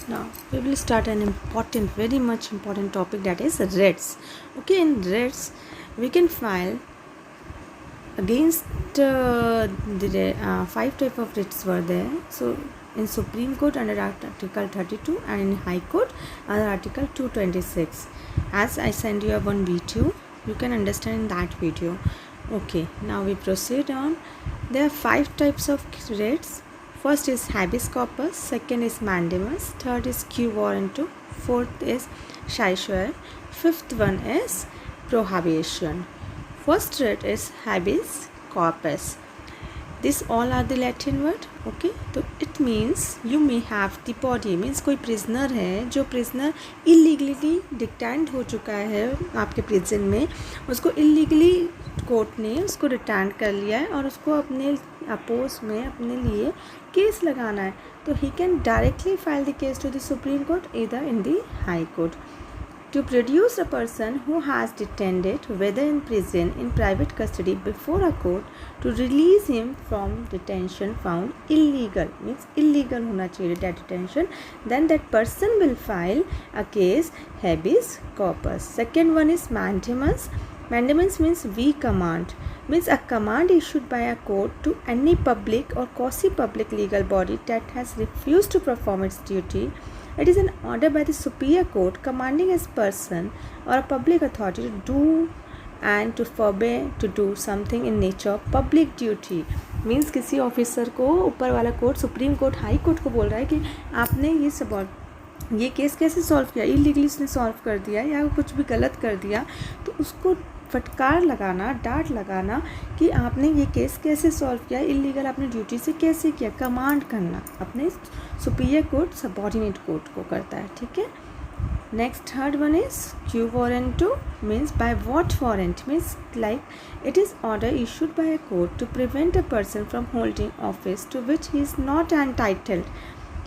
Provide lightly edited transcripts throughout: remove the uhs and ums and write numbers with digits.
Now we will start an important, very much important topic, that is writs. Okay, in writs we can file against five type of writs were there. So in Supreme Court under Article 32 and in High Court under Article 226. As I send you one video, you can understand in that video. Okay, now we proceed on. There are five types of writs. First is habeas corpus, second is mandamus, third is quo warranto, fourth is certiorari, fifth one is pro habeas. First writ is habeas corpus. This all are the Latin word. Okay, तो it means you may have the body, means कोई prisoner है जो prisoner illegally detained हो चुका है आपके prison में, उसको illegally कोर्ट ने उसको रिटर्न कर लिया है और उसको अपने अपोज में अपने लिए केस लगाना है, तो he can directly file the case to the supreme court either in the high court. To produce a person who has detained, whether in prison, in private custody, before a court, to release him from detention found illegal, means illegal होना चाहिए that detention, then that person will file a case habeas corpus. Second one is mandamus. Mandamus means we command, means a command issued by a court to any public or quasi-public legal body that has refused to perform its duty. It is an order by the superior court commanding a person or a public authority to do and to forbid to do something in nature of public duty. Means किसी officer को ऊपर वाला court, supreme court, high court को बोल रहा है कि आपने ये केस कैसे सॉल्व किया, इलीगली उसने सॉल्व कर दिया या कुछ भी गलत कर दिया, तो उसको फटकार लगाना, डांट लगाना कि आपने ये केस कैसे सॉल्व किया, इलीगल आपने ड्यूटी से कैसे किया, कमांड करना अपने सुपीरियर कोर्ट सबऑर्डिनेट कोर्ट को करता है. ठीक है. Next third one is quo warranto, means by what warrant, means like it is order issued by a court to prevent a person from holding office to which he is not entitled,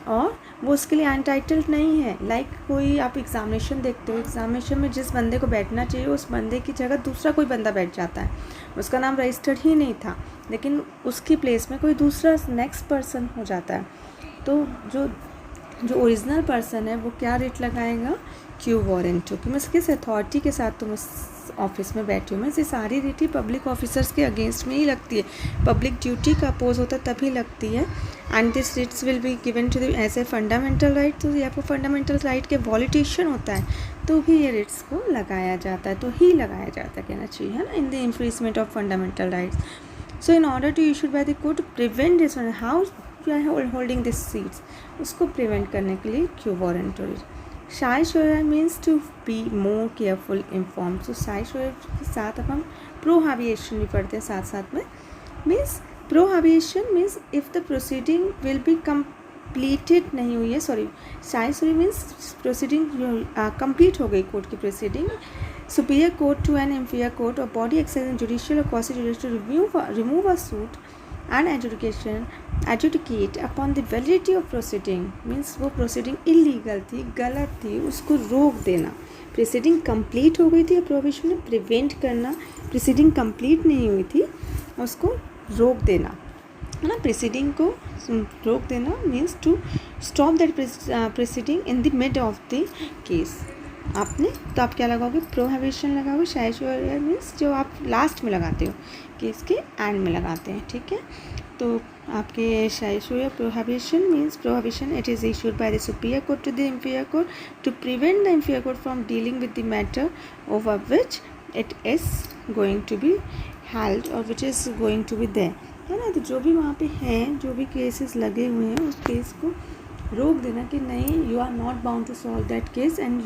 और वो उसके लिए entitled नहीं है. Like कोई आप examination देखते हो, एग्ज़ामिनेशन में जिस बंदे को बैठना चाहिए उस बंदे की जगह दूसरा कोई बंदा बैठ जाता है, उसका नाम रजिस्टर्ड ही नहीं था, लेकिन उसकी प्लेस में कोई दूसरा नेक्स्ट पर्सन हो जाता है, तो जो ओरिजिनल पर्सन है वो क्या रेट लगाएगा, क्यू वारंटो, कि मैं किस अथॉरिटी के साथ तुम उस ऑफिस में बैठी हूँ. मैं ये सारी रेट ही पब्लिक ऑफिसर्स के अगेंस्ट में ही लगती है, पब्लिक ड्यूटी का अपोज होता है तभी लगती है. And this writs will be given to the as a fundamental right, तो यहाँ पर फंडामेंटल राइट के वॉलिटेशन होता है तो भी ये रिट्स को लगाया जाता है, तो ही लगाया जाता है कहना चाहिए, है ना, in the infringement of fundamental rights. So in order to issued by the court to prevent this, how you are holding this seats, उसको प्रिवेंट करने के लिए quo warranto. certiorari means to be more careful inform. So certiorari के साथ अब हम pro हाबिएशन भी पढ़ते हैं साथ साथ में. Means prohibition means if the proceeding will be completed नहीं हुई है, sorry, certiorari means proceeding complete हो गई कोर्ट की proceeding, superior court to an inferior court और बॉडी एक्साइज जुडिशियल और quasi judicial remove a suit and adjudicate upon the validity of proceeding, means वो proceeding illegal थी, गलत थी, उसको रोक देना. proceeding complete हो गई थी, प्रोविजन ने प्रिवेंट करना, proceeding complete नहीं हुई थी, उसको रोक देना, है ना. proceeding को रोक देना means to stop that proceeding in the mid of the case. आपने तो आप क्या लगाओगे, प्रोहिबिशन लगाओगे. certiorari मीन्स जो आप लास्ट में लगाते हो, केस के एंड में लगाते हैं. ठीक है. तो आपके certiorari prohibition means prohibition it is issued by the superior court to the inferior court to prevent the inferior court from dealing with the matter over which it is going to be held और which is going to be there, है ना. तो जो भी वहाँ पे हैं, जो भी केसेस लगे हुए हैं, उस केस को रोक देना कि नहीं, you are not bound to solve that case and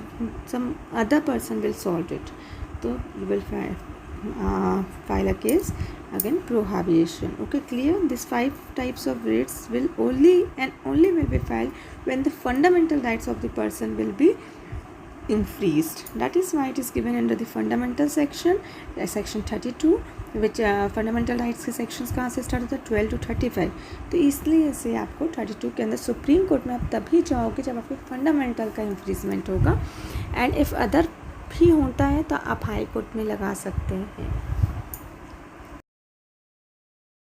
some other person will solve it, तो you will file a case again pro habeas. Okay, clear. These 5 types of writs will only will be filed when the fundamental rights of the person will be infringed. That is why it is given under the fundamental section, section 32, which fundamental rights के sections कहाँ से start होता है, 12 to 35. तो इसलिए इसे आपको 32 के अंदर सुप्रीम कोर्ट में आप तभी जाओगे जब आपको फंडामेंटल का इन्फ्रिजमेंट होगा, एंड इफ़ अदर भी होता है तो आप हाई कोर्ट में लगा सकते हैं.